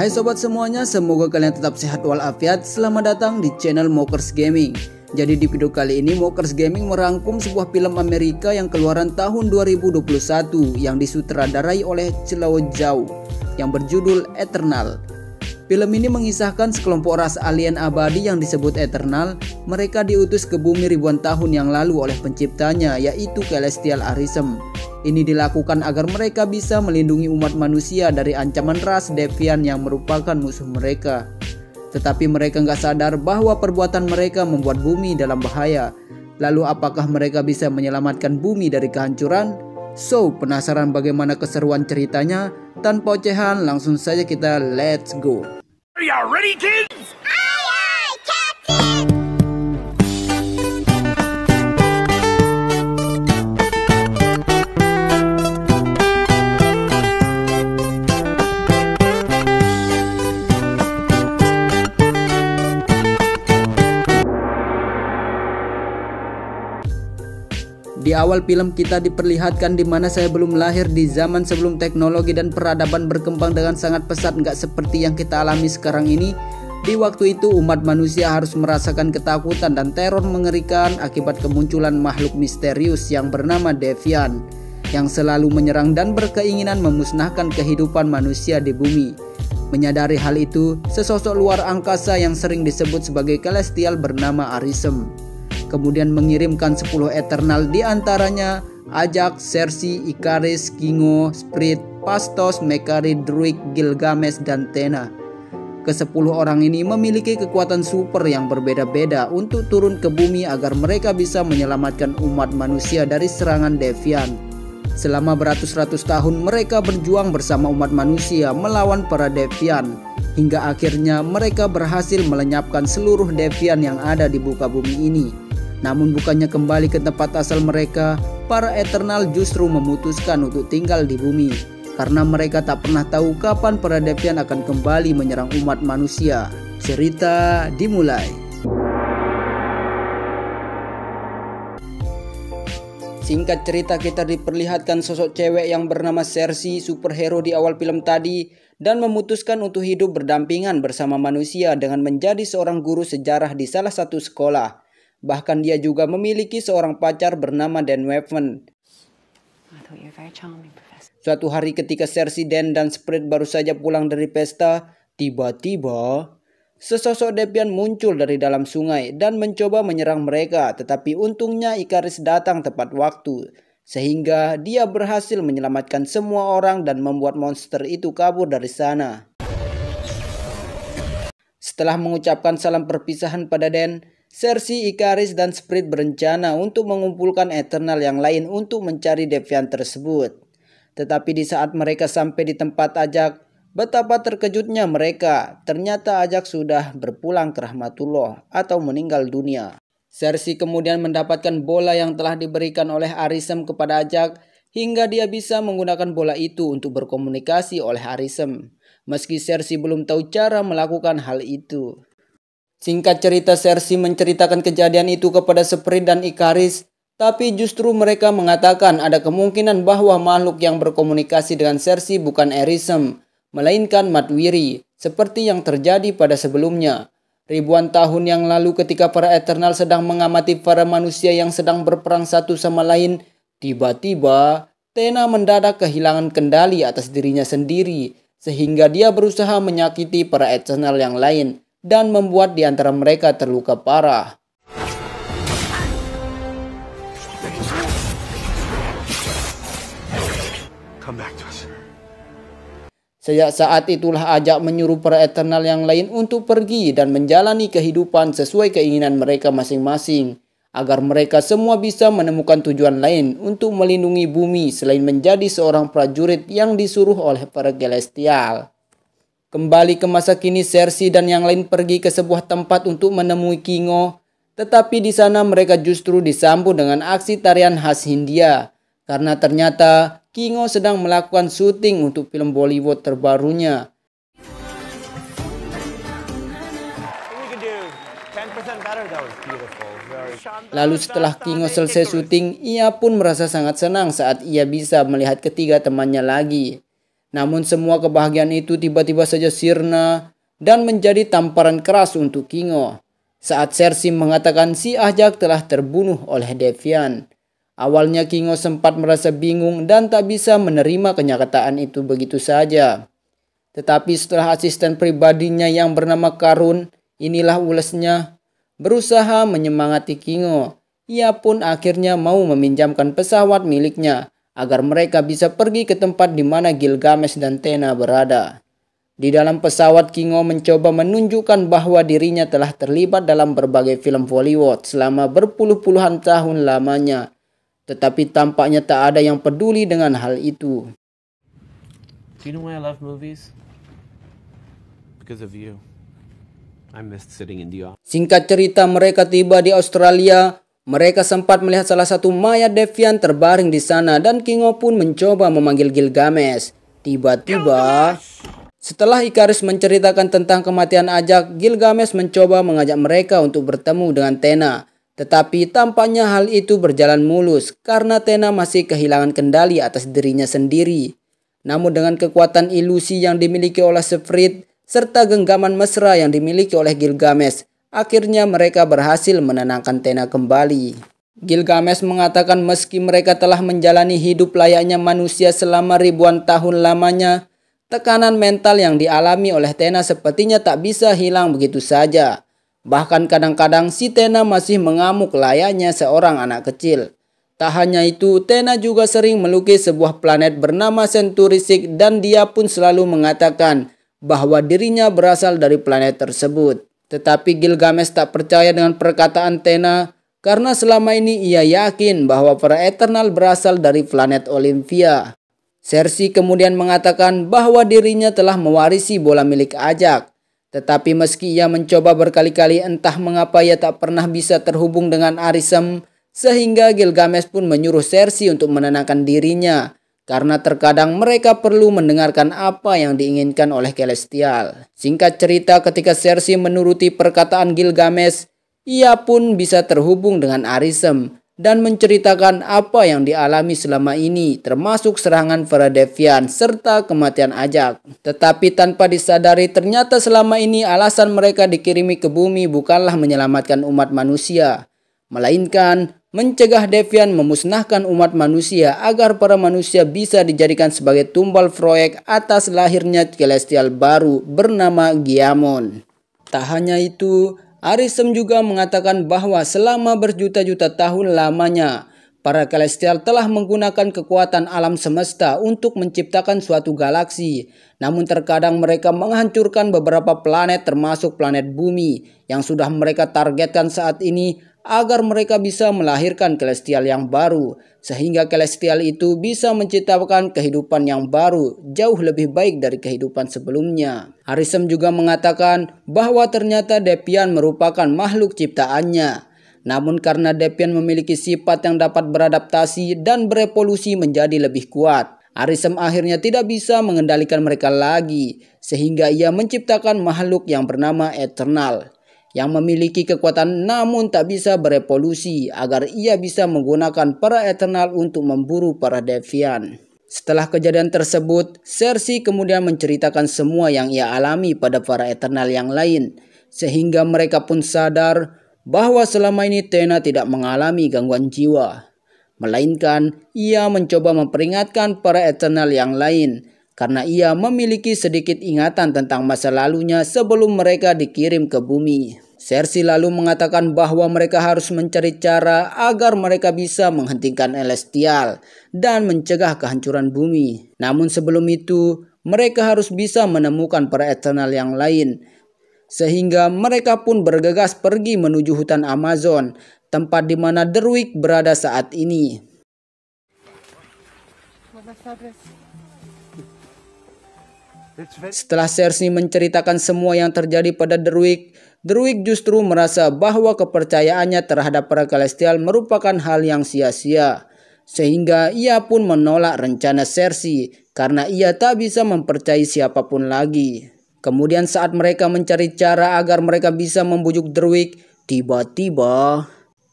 Hai sobat semuanya, semoga kalian tetap sehat walafiat. Selamat datang di channel Mokers Gaming. Jadi di video kali ini Mokers Gaming merangkum sebuah film Amerika yang keluaran tahun 2021 yang disutradarai oleh Chloe Zhao yang berjudul Eternal. Film ini mengisahkan sekelompok ras alien abadi yang disebut Eternal. Mereka diutus ke bumi ribuan tahun yang lalu oleh penciptanya, yaitu Celestial Arishem. Ini dilakukan agar mereka bisa melindungi umat manusia dari ancaman ras Deviant yang merupakan musuh mereka. Tetapi mereka nggak sadar bahwa perbuatan mereka membuat bumi dalam bahaya. Lalu apakah mereka bisa menyelamatkan bumi dari kehancuran? So, penasaran bagaimana keseruan ceritanya? Tanpa ocehan, langsung saja kita let's go. Are you ready, kids? Di awal film kita diperlihatkan di mana saya belum lahir di zaman sebelum teknologi dan peradaban berkembang dengan sangat pesat, nggak seperti yang kita alami sekarang ini. Di waktu itu umat manusia harus merasakan ketakutan dan teror mengerikan akibat kemunculan makhluk misterius yang bernama Deviant yang selalu menyerang dan berkeinginan memusnahkan kehidupan manusia di bumi. Menyadari hal itu, sesosok luar angkasa yang sering disebut sebagai Celestial bernama Arishem kemudian mengirimkan 10 Eternal, diantaranya Ajax, Sersi, Ikaris, Kingo, Spirit, Phastos, Mekari, Druid, Gilgamesh, dan Thena. Ke-10 orang ini memiliki kekuatan super yang berbeda-beda untuk turun ke bumi agar mereka bisa menyelamatkan umat manusia dari serangan Deviant. Selama beratus-ratus tahun mereka berjuang bersama umat manusia melawan para Deviant, hingga akhirnya mereka berhasil melenyapkan seluruh Deviant yang ada di muka bumi ini. Namun bukannya kembali ke tempat asal mereka, para Eternal justru memutuskan untuk tinggal di bumi karena mereka tak pernah tahu kapan para Deviant akan kembali menyerang umat manusia. Cerita dimulai. Singkat cerita, kita diperlihatkan sosok cewek yang bernama Sersi, superhero di awal film tadi, dan memutuskan untuk hidup berdampingan bersama manusia dengan menjadi seorang guru sejarah di salah satu sekolah. Bahkan dia juga memiliki seorang pacar bernama Dan Weapon. Suatu hari ketika Sersi, Dan, dan Spirit baru saja pulang dari pesta, tiba-tiba sesosok Deviant muncul dari dalam sungai dan mencoba menyerang mereka. Tetapi untungnya Ikaris datang tepat waktu, sehingga dia berhasil menyelamatkan semua orang dan membuat monster itu kabur dari sana. Setelah mengucapkan salam perpisahan pada Dan, Sersi, Ikaris, dan Spirit berencana untuk mengumpulkan Eternal yang lain untuk mencari Deviant tersebut. Tetapi di saat mereka sampai di tempat Ajax, betapa terkejutnya mereka. Ternyata Ajax sudah berpulang ke rahmatullah atau meninggal dunia. Sersi kemudian mendapatkan bola yang telah diberikan oleh Arishem kepada Ajax, hingga dia bisa menggunakan bola itu untuk berkomunikasi oleh Arishem. Meski Sersi belum tahu cara melakukan hal itu. Singkat cerita, Sersi menceritakan kejadian itu kepada Spirit dan Ikaris, tapi justru mereka mengatakan ada kemungkinan bahwa makhluk yang berkomunikasi dengan Sersi bukan Arishem, melainkan Matwiri, seperti yang terjadi pada sebelumnya. Ribuan tahun yang lalu ketika para Eternal sedang mengamati para manusia yang sedang berperang satu sama lain, tiba-tiba Thena mendadak kehilangan kendali atas dirinya sendiri, sehingga dia berusaha menyakiti para Eternal yang lain dan membuat di antara mereka terluka parah. Sejak saat itulah Ajax menyuruh para Eternal yang lain untuk pergi dan menjalani kehidupan sesuai keinginan mereka masing-masing, agar mereka semua bisa menemukan tujuan lain untuk melindungi bumi selain menjadi seorang prajurit yang disuruh oleh para Celestial. Kembali ke masa kini, Sersi dan yang lain pergi ke sebuah tempat untuk menemui Kingo. Tetapi di sana mereka justru disambut dengan aksi tarian khas Hindia. Karena ternyata Kingo sedang melakukan syuting untuk film Bollywood terbarunya. Lalu setelah Kingo selesai syuting, ia pun merasa sangat senang saat ia bisa melihat ketiga temannya lagi. Namun semua kebahagiaan itu tiba-tiba saja sirna dan menjadi tamparan keras untuk Kingo saat Cersei mengatakan si Ajak telah terbunuh oleh Devian. Awalnya Kingo sempat merasa bingung dan tak bisa menerima kenyataan itu begitu saja. Tetapi setelah asisten pribadinya yang bernama Karun, inilah ulesnya, berusaha menyemangati Kingo. Ia pun akhirnya mau meminjamkan pesawat miliknya agar mereka bisa pergi ke tempat di mana Gilgamesh dan Tena berada. Di dalam pesawat, Kingo mencoba menunjukkan bahwa dirinya telah terlibat dalam berbagai film Bollywood selama berpuluh-puluhan tahun lamanya. Tetapi tampaknya tak ada yang peduli dengan hal itu. Do you know why I love movies? Because of you. I missed sitting in the office. Singkat cerita, mereka tiba di Australia. Mereka sempat melihat salah satu mayat Devian terbaring di sana dan Kingo pun mencoba memanggil Gilgamesh. Tiba-tiba, setelah Icarus menceritakan tentang kematian Ajak, Gilgamesh mencoba mengajak mereka untuk bertemu dengan Tena. Tetapi tampaknya hal itu berjalan mulus karena Tena masih kehilangan kendali atas dirinya sendiri. Namun dengan kekuatan ilusi yang dimiliki oleh Siegfried serta genggaman mesra yang dimiliki oleh Gilgamesh, akhirnya mereka berhasil menenangkan Tena kembali. Gilgamesh mengatakan meski mereka telah menjalani hidup layaknya manusia selama ribuan tahun lamanya, tekanan mental yang dialami oleh Tena sepertinya tak bisa hilang begitu saja. Bahkan kadang-kadang si Tena masih mengamuk layaknya seorang anak kecil. Tak hanya itu, Tena juga sering melukis sebuah planet bernama Centurisik dan dia pun selalu mengatakan bahwa dirinya berasal dari planet tersebut. Tetapi Gilgamesh tak percaya dengan perkataan Tena karena selama ini ia yakin bahwa para Eternal berasal dari planet Olympia. Cersei kemudian mengatakan bahwa dirinya telah mewarisi bola milik Ajak. Tetapi meski ia mencoba berkali-kali, entah mengapa ia tak pernah bisa terhubung dengan Arishem, sehingga Gilgamesh pun menyuruh Cersei untuk menenangkan dirinya, karena terkadang mereka perlu mendengarkan apa yang diinginkan oleh Celestial. Singkat cerita, ketika Cersei menuruti perkataan Gilgamesh, ia pun bisa terhubung dengan Arishem dan menceritakan apa yang dialami selama ini, termasuk serangan para Devian serta kematian Ajak. Tetapi tanpa disadari, ternyata selama ini alasan mereka dikirimi ke bumi bukanlah menyelamatkan umat manusia, melainkan mencegah Devian memusnahkan umat manusia agar para manusia bisa dijadikan sebagai tumbal proyek atas lahirnya Celestial baru bernama Giamon. Tak hanya itu, Arishem juga mengatakan bahwa selama berjuta-juta tahun lamanya, para Celestial telah menggunakan kekuatan alam semesta untuk menciptakan suatu galaksi. Namun terkadang mereka menghancurkan beberapa planet termasuk planet bumi yang sudah mereka targetkan saat ini agar mereka bisa melahirkan Celestial yang baru. Sehingga Celestial itu bisa menciptakan kehidupan yang baru, jauh lebih baik dari kehidupan sebelumnya. Arishem juga mengatakan bahwa ternyata Devian merupakan makhluk ciptaannya. Namun karena Devian memiliki sifat yang dapat beradaptasi dan berevolusi menjadi lebih kuat, Arishem akhirnya tidak bisa mengendalikan mereka lagi, sehingga ia menciptakan makhluk yang bernama Eternal, yang memiliki kekuatan namun tak bisa berevolusi agar ia bisa menggunakan para Eternal untuk memburu para Devian. Setelah kejadian tersebut, Cersei kemudian menceritakan semua yang ia alami pada para Eternal yang lain, sehingga mereka pun sadar bahwa selama ini Tena tidak mengalami gangguan jiwa, melainkan ia mencoba memperingatkan para Eternal yang lain karena ia memiliki sedikit ingatan tentang masa lalunya sebelum mereka dikirim ke bumi. Cersei lalu mengatakan bahwa mereka harus mencari cara agar mereka bisa menghentikan Celestial dan mencegah kehancuran bumi. Namun sebelum itu, mereka harus bisa menemukan para Eternal yang lain. Sehingga mereka pun bergegas pergi menuju hutan Amazon, tempat di mana Derwick berada saat ini. Setelah Cersei menceritakan semua yang terjadi pada Derwick justru merasa bahwa kepercayaannya terhadap para Celestial merupakan hal yang sia-sia. Sehingga ia pun menolak rencana Cersei karena ia tak bisa mempercayai siapapun lagi. Kemudian saat mereka mencari cara agar mereka bisa membujuk Derwick, tiba-tiba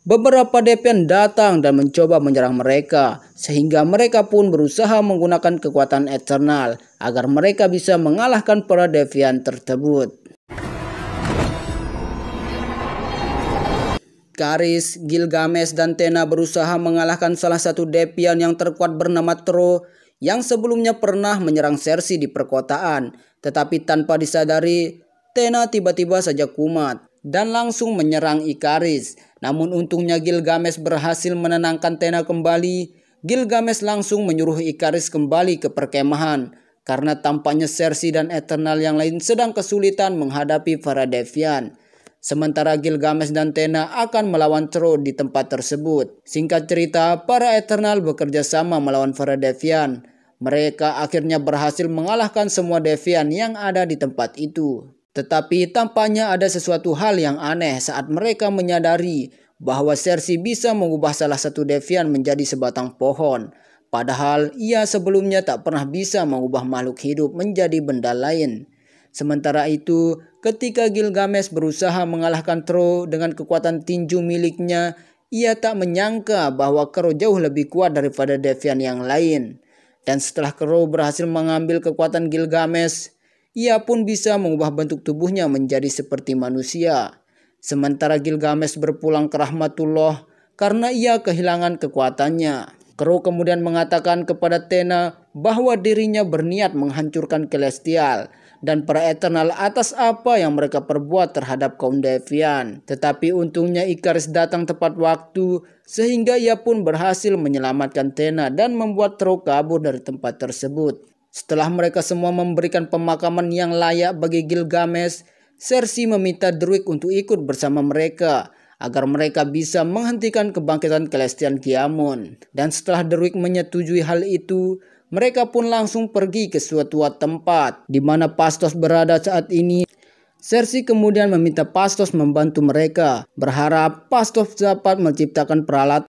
Beberapa Deviant datang dan mencoba menyerang mereka, sehingga mereka pun berusaha menggunakan kekuatan Eternal agar mereka bisa mengalahkan para Deviant tersebut. Ikaris, Gilgamesh, dan Tena berusaha mengalahkan salah satu Deviant yang terkuat bernama Tro yang sebelumnya pernah menyerang Cersei di perkotaan, tetapi tanpa disadari, Tena tiba-tiba saja kumat dan langsung menyerang Ikaris. Namun untungnya Gilgamesh berhasil menenangkan Tena kembali. Gilgamesh langsung menyuruh Ikaris kembali ke perkemahan karena tampaknya Cersei dan Eternal yang lain sedang kesulitan menghadapi para Deviant. Sementara Gilgamesh dan Tena akan melawan Tro di tempat tersebut. Singkat cerita, para Eternal bekerja sama melawan para Deviant. Mereka akhirnya berhasil mengalahkan semua Deviant yang ada di tempat itu. Tetapi tampaknya ada sesuatu hal yang aneh saat mereka menyadari bahwa Cersei bisa mengubah salah satu Deviant menjadi sebatang pohon. Padahal ia sebelumnya tak pernah bisa mengubah makhluk hidup menjadi benda lain. Sementara itu, ketika Gilgamesh berusaha mengalahkan Tro dengan kekuatan tinju miliknya, ia tak menyangka bahwa Kro jauh lebih kuat daripada Deviant yang lain. Dan setelah Kro berhasil mengambil kekuatan Gilgamesh, ia pun bisa mengubah bentuk tubuhnya menjadi seperti manusia. Sementara Gilgamesh berpulang ke Rahmatullah karena ia kehilangan kekuatannya. Kro kemudian mengatakan kepada Tena bahwa dirinya berniat menghancurkan Celestial dan para Eternal atas apa yang mereka perbuat terhadap kaum Deviant. Tetapi untungnya Ikaris datang tepat waktu sehingga ia pun berhasil menyelamatkan Tena dan membuat Tro kabur dari tempat tersebut. Setelah mereka semua memberikan pemakaman yang layak bagi Gilgamesh, Cersei meminta Druig untuk ikut bersama mereka agar mereka bisa menghentikan kebangkitan Celestial Giamon. Dan setelah Druig menyetujui hal itu, mereka pun langsung pergi ke suatu tempat di mana Phastos berada saat ini. Cersei kemudian meminta Phastos membantu mereka, berharap Phastos dapat menciptakan peralatan